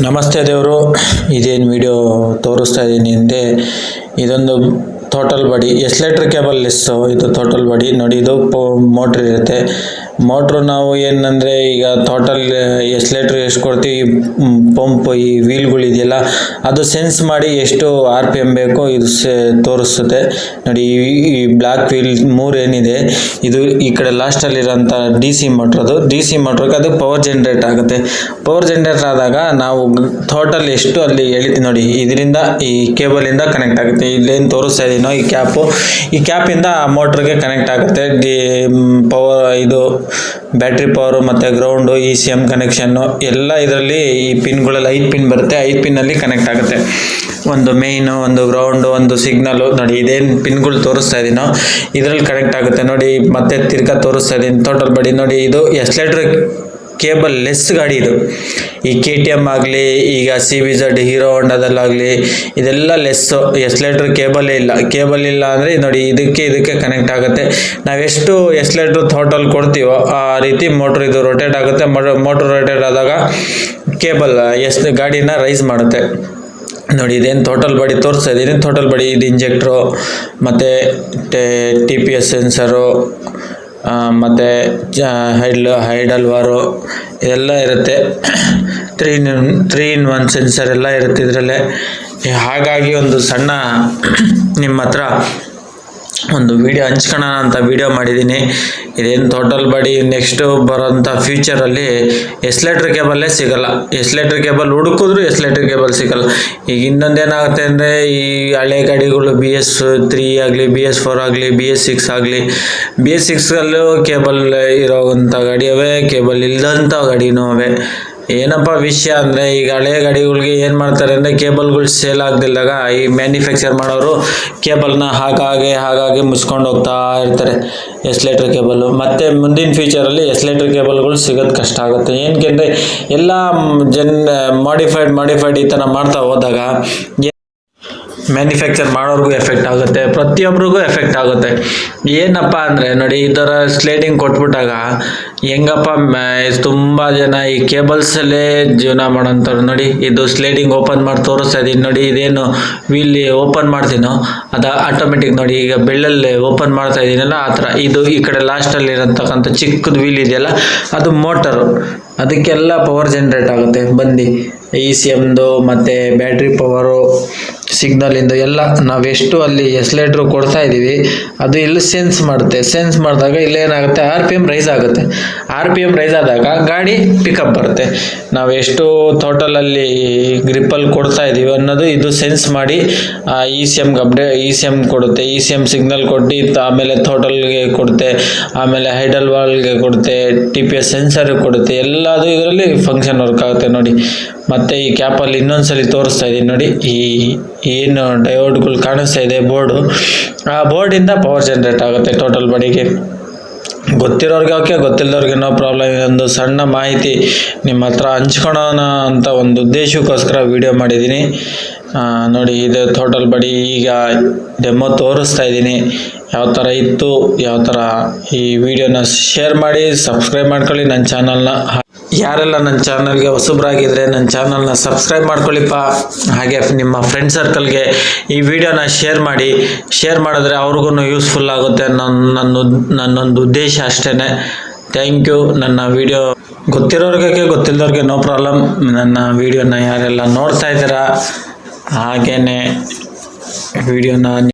ನಮಸ್ತೆ ದೇವರು. ಇದೇನು ವಿಡಿಯೋ ತೋರಿಸ್ತಾ ಇದ್ದೀನಿ ಅಂದರೆ ಇದೊಂದು ಟೋಟಲ್ ಬಾಡಿ ಎಸ್ಲೇಟರ್ ಕೇಬಲ್ ಲೆಸ್ಸು. ಇದು ಟೋಟಲ್ ಬಾಡಿ ನೋಡಿ, ಇದು ಮೋಟ್ರ್ ಇರುತ್ತೆ. ಮೋಟ್ರು ನಾವು ಏನಂದರೆ ಈಗ ಟೋಟಲ್ ಎಸ್ಲೇಟ್ರ್ ಎಷ್ಟು ಕೊಡ್ತೀವಿ, ಪಂಪ್ ಈ ವೀಲ್ಗಳಿದೆಯಲ್ಲ ಅದು ಸೆನ್ಸ್ ಮಾಡಿ ಎಷ್ಟು RPM ಬೇಕೋ ಇದು ತೋರಿಸುತ್ತೆ ನೋಡಿ. ಈ ಬ್ಲ್ಯಾಕ್ ವೀಲ್ 3 ಏನಿದೆ ಇದು ಈ ಕಡೆ ಲಾಸ್ಟಲ್ಲಿರೋಂಥ DC ಮೋಟ್ರ್. ಅದು DC ಮೋಟ್ರಿಗೆ ಅದು ಪವರ್ ಜನ್ರೇಟ್ ಆಗುತ್ತೆ. ಪವರ್ ಜನ್ರೇಟ್ ಆದಾಗ ನಾವು ಟೋಟಲ್ ಎಷ್ಟು ಅಲ್ಲಿ ಎಳಿತೀವಿ ನೋಡಿ, ಇದರಿಂದ ಈ ಕೇಬಲಿಂದ ಕನೆಕ್ಟ್ ಆಗುತ್ತೆ. ಇಲ್ಲೇನು ತೋರಿಸ್ತಾ ಇದೀನೋ ಈ ಕ್ಯಾಪು, ಈ ಕ್ಯಾಪಿಂದ ಮೋಟ್ರಿಗೆ ಕನೆಕ್ಟ್ ಆಗುತ್ತೆ. ಪವರ್ ಇದು ಬ್ಯಾಟ್ರಿ ಪವರು ಮತ್ತು ಗ್ರೌಂಡು, ECM ಕನೆಕ್ಷನ್ನು ಎಲ್ಲ ಇದರಲ್ಲಿ ಈ ಪಿನ್ಗಳಲ್ಲಿ 5 ಪಿನ್ ಬರುತ್ತೆ. 5 ಪಿನ್ನಲ್ಲಿ ಕನೆಕ್ಟ್ ಆಗುತ್ತೆ. ಒಂದು ಮೇಯ್ನು, ಒಂದು ಗ್ರೌಂಡು, ಒಂದು ಸಿಗ್ನಲು ನೋಡಿ. ಇದೇನು ಪಿನ್ಗಳು ತೋರಿಸ್ತಾ ಇದೀನೋ ಇದರಲ್ಲಿ ಕನೆಕ್ಟ್ ಆಗುತ್ತೆ ನೋಡಿ. ಮತ್ತೆ ತಿರ್ಗಾ ತೋರಿಸ್ತಾ ಇದೀನಿ ಟೋಟಲ್ ಬಾಡಿ ನೋಡಿ. ಇದು ಎಸ್ಲೇಟರ್ ಕೇಬಲ್ ಲೆಸ್ ಗಾಡಿ ಇದು. ಈ KTM ಆಗಲಿ, ಈಗ CBZ ಹೀರೋ ಹೊಂಡದಲ್ಲಾಗಲಿ ಇದೆಲ್ಲ ಲೆಸ್ಸು. ಎಸ್ಲೇಟ್ರ್ ಕೇಬಲೇ ಇಲ್ಲ. ಕೇಬಲ್ ಇಲ್ಲ ಅಂದರೆ ನೋಡಿ ಇದಕ್ಕೆ ಕನೆಕ್ಟ್ ಆಗುತ್ತೆ. ನಾವೆಷ್ಟು ಎಸ್ಲೇಟ್ರ್ ಟೋಟಲ್ ಕೊಡ್ತೀವೋ ಆ ರೀತಿ ಮೋಟ್ರ್ ಇದು ರೊಟೇಟ್ ಆಗುತ್ತೆ. ಮೋಟ್ರ್ ರೊಟೇಟ್ ಆದಾಗ ಕೇಬಲ್ ಗಾಡಿನ ರೈಸ್ ಮಾಡುತ್ತೆ ನೋಡಿ. ಇದೇನು ಟೋಟಲ್ ಬಾಡಿ ತೋರಿಸ್ತಾ ಇದ್ದೀನಿ. ಟೋಟಲ್ ಬಾಡಿ ಇದು ಇಂಜೆಕ್ಟ್ರು ಮತ್ತು TPS ಸೆನ್ಸರು ಮತ್ತು ಹೈಡಲ್ ವಾರು ಇದೆಲ್ಲ ಇರುತ್ತೆ. 3-in-1 ಸೆನ್ಸರ್ ಎಲ್ಲ ಇರುತ್ತೆ ಇದರಲ್ಲೇ. ಹಾಗಾಗಿ ಒಂದು ಸಣ್ಣ ನಿಮ್ಮ ಹತ್ರ ಒಂದು ವಿಡಿಯೋ ಹಂಚ್ಕೊಳ್ಳೋಣ ಅಂತ ವಿಡಿಯೋ ಮಾಡಿದ್ದೀನಿ. ಇದೇನು ಟೋಟಲ್ ಬಾಡಿ ನೆಕ್ಸ್ಟು ಬರೋಂಥ ಫ್ಯೂಚರಲ್ಲಿ ಎಸ್ಲೇಟ್ರ್ ಕೇಬಲ್ಲೇ ಸಿಗೋಲ್ಲ. ಎಸ್ಲೇಟ್ರ್ ಕೇಬಲ್ ಹುಡುಕಿದ್ರು ಎಸ್ಲೇಟ್ರ್ ಕೇಬಲ್ ಸಿಗೋಲ್ಲ. ಈಗ ಇನ್ನೊಂದೇನಾಗುತ್ತೆ ಅಂದರೆ ಈ ಹಳೆ ಗಾಡಿಗಳು BS3 ಆಗಲಿ, BS4 ಆಗಲಿ, BS6 ಆಗಲಿ, BS6ಅಲ್ಲೂ ಕೇಬಲ್ ಇರೋವಂಥ ಗಾಡಿ ಅವೆ, ಕೇಬಲ್ ಇಲ್ಲದಂಥ ಗಾಡಿನೂ ಅವೆ. ಏನಪ್ಪ ವಿಷಯ ಅಂದರೆ ಈಗ ಹಳೆ ಗಾಡಿಗಳಿಗೆ ಏನು ಮಾಡ್ತಾರೆ ಅಂದರೆ ಕೇಬಲ್ಗಳು ಸೇಲ್ ಆಗದಿಲ್ದಾಗ ಈ ಮ್ಯಾನುಫ್ಯಾಕ್ಚರ್ ಮಾಡೋರು ಕೇಬಲ್ನ ಹಾಗಾಗಿ ಮುಚ್ಕೊಂಡು ಹೋಗ್ತಾ ಇರ್ತಾರೆ ಎಸ್ಲೇಟ್ರ್ ಕೇಬಲ್ಲು. ಮತ್ತು ಮುಂದಿನ ಫ್ಯೂಚರಲ್ಲಿ ಎಸ್ಲೇಟ್ರ್ ಕೇಬಲ್ಗಳು ಸಿಗೋದು ಕಷ್ಟ ಆಗುತ್ತೆ. ಏನಕ್ಕೆ ಅಂದರೆ ಎಲ್ಲ ಮಾಡಿಫೈಡ್ ಈ ಥರ ಮಾಡ್ತಾ ಹೋದಾಗ ಮ್ಯಾನುಫ್ಯಾಕ್ಚರ್ ಮಾಡೋರ್ಗೂ ಎಫೆಕ್ಟ್ ಆಗುತ್ತೆ, ಪ್ರತಿಯೊಬ್ಬರಿಗೂ ಎಫೆಕ್ಟ್ ಆಗುತ್ತೆ. ಏನಪ್ಪ ಅಂದರೆ ನೋಡಿ, ಈ ಥರ ಸ್ಲೈಡಿಂಗ್ ಕೊಟ್ಬಿಟ್ಟಾಗ ಹೆಂಗಪ್ಪ ತುಂಬ ಜನ ಈ ಕೇಬಲ್ಸಲ್ಲೇ ಜೀವನ ಮಾಡೋಂಥವ್ರು ನೋಡಿ. ಇದು ಸ್ಲೈಡಿಂಗ್ ಓಪನ್ ಮಾಡಿ ತೋರಿಸ್ತಾ ಇದ್ದೀನಿ ನೋಡಿ. ಇದೇನು ವೀಲ್ ಓಪನ್ ಮಾಡ್ತೀನೋ ಅದು ಆಟೋಮೆಟಿಕ್ ನೋಡಿ. ಈಗ ಬೆಳ್ಳಲ್ಲಿ ಓಪನ್ ಮಾಡ್ತಾ ಇದ್ದೀನಲ್ಲ ಆ ಥರ. ಇದು ಈ ಕಡೆ ಲಾಸ್ಟಲ್ಲಿ ಇರತಕ್ಕಂಥ ಚಿಕ್ಕದು ವೀಲ್ ಇದೆಯಲ್ಲ ಅದು ಮೋಟರು. ಅದಕ್ಕೆಲ್ಲ ಪವರ್ ಜನ್ರೇಟ್ ಆಗುತ್ತೆ ಬಂದು ECMದು ಮತ್ತು ಬ್ಯಾಟ್ರಿ ಪವರು, ಸಿಗ್ನಲಿಂದು ಎಲ್ಲ ನಾವೆಷ್ಟು ಅಲ್ಲಿ ಎಸ್ಲೇಟ್ರು ಕೊಡ್ತಾ ಇದ್ದೀವಿ ಅದು ಇಲ್ಲಿ ಸೆನ್ಸ್ ಮಾಡುತ್ತೆ. ಸೆನ್ಸ್ ಮಾಡಿದಾಗ ಇಲ್ಲೇನಾಗುತ್ತೆ, RPM ರೈಸ್ ಆಗುತ್ತೆ. RPM ರೈಸ್ ಆದಾಗ ಗಾಡಿ ಪಿಕಪ್ ಬರುತ್ತೆ. ನಾವೆಷ್ಟು ಟೋಟಲಲ್ಲಿ ಗ್ರಿಪ್ಪಲ್ಲಿ ಕೊಡ್ತಾ ಇದ್ದೀವಿ ಅನ್ನೋದು ಇದು ಸೆನ್ಸ್ ಮಾಡಿ ECMಗೆ ECM ಕೊಡುತ್ತೆ. ECM ಸಿಗ್ನಲ್ ಕೊಟ್ಟು ಆಮೇಲೆ ಟೋಟಲ್ಗೆ ಕೊಡುತ್ತೆ, ಆಮೇಲೆ ಹೈಡಲ್ ವಾಲ್ಗೆ ಕೊಡುತ್ತೆ, TPS ಸೆನ್ಸರ್ಗೆ ಕೊಡುತ್ತೆ. ಎಲ್ಲದು ಇದರಲ್ಲಿ ಫಂಕ್ಷನ್ ವರ್ಕ್ ಆಗುತ್ತೆ ನೋಡಿ. ಮತ್ತು ಈ ಕ್ಯಾಪಲ್ಲಿ ಇನ್ನೊಂದ್ಸಲಿ ತೋರಿಸ್ತಾ ಇದ್ದೀನಿ ನೋಡಿ. ಈ ಏನು ಡಯೋಡ್ಗಳು ಕಾಣಿಸ್ತಾ ಇದೆ ಬೋರ್ಡು, ಆ ಬೋರ್ಡಿಂದ ಪವರ್ ಜನ್ರೇಟ್ ಆಗುತ್ತೆ ಟೋಟಲ್ ಬಾಡಿಗೆ. ಗೊತ್ತಿರೋರಿಗೆ ಓಕೆ, ಗೊತ್ತಿಲ್ಲದವ್ರಿಗೆ ನೋ ಪ್ರಾಬ್ಲಮ್. ಇದೊಂದು ಸಣ್ಣ ಮಾಹಿತಿ ನಿಮ್ಮ ಹತ್ರ ಹಂಚ್ಕೊಳ್ಳೋಣ ಅಂತ ಒಂದು ಉದ್ದೇಶಕ್ಕೋಸ್ಕರ ವಿಡಿಯೋ ಮಾಡಿದ್ದೀನಿ ನೋಡಿ. ಇದು ಟೋಟಲ್ ಬಾಡಿ ಈಗ ಡೆಮೋ ತೋರಿಸ್ತಾ ಇದ್ದೀನಿ. ಯಾವ ಥರ ಇತ್ತು, ಯಾವ ಥರ ಈ ವಿಡಿಯೋನ ಶೇರ್ ಮಾಡಿ, ಸಬ್ಸ್ಕ್ರೈಬ್ ಮಾಡ್ಕೊಳ್ಳಿ ನನ್ನ ಚಾನಲ್ನ. ಯಾರೆಲ್ಲ ನನ್ನ ಚಾನಲ್ಗೆ ಹೊಸಬ್ರಾಗಿದ್ದರೆ ನನ್ನ ಚಾನಲ್ನ ಸಬ್ಸ್ಕ್ರೈಬ್ ಮಾಡ್ಕೊಳ್ಳಿಪ್ಪ. ಹಾಗೆ ನಿಮ್ಮ ಫ್ರೆಂಡ್ ಸರ್ಕಲ್ಗೆ ಈ ವಿಡಿಯೋನ ಶೇರ್ ಮಾಡಿ. ಶೇರ್ ಮಾಡಿದ್ರೆ ಅವ್ರಿಗೂ ಯೂಸ್ಫುಲ್ ಆಗುತ್ತೆ ನನ್ನೊಂದು ಉದ್ದೇಶ ಅಷ್ಟೇ. Thank you. ನನ್ನ ವಿಡಿಯೋ ಗೊತ್ತಿರೋರಿಗೆ ಗೊತ್ತಿಲ್ಲದವ್ರಿಗೆ ನೋ ಪ್ರಾಬ್ಲಮ್. ನನ್ನ ವಿಡಿಯೋನ ಯಾರೆಲ್ಲ ನೋಡ್ತಾ ಇದ್ದೀರಾ ಹಾಗೇ ವಿಡಿಯೋನ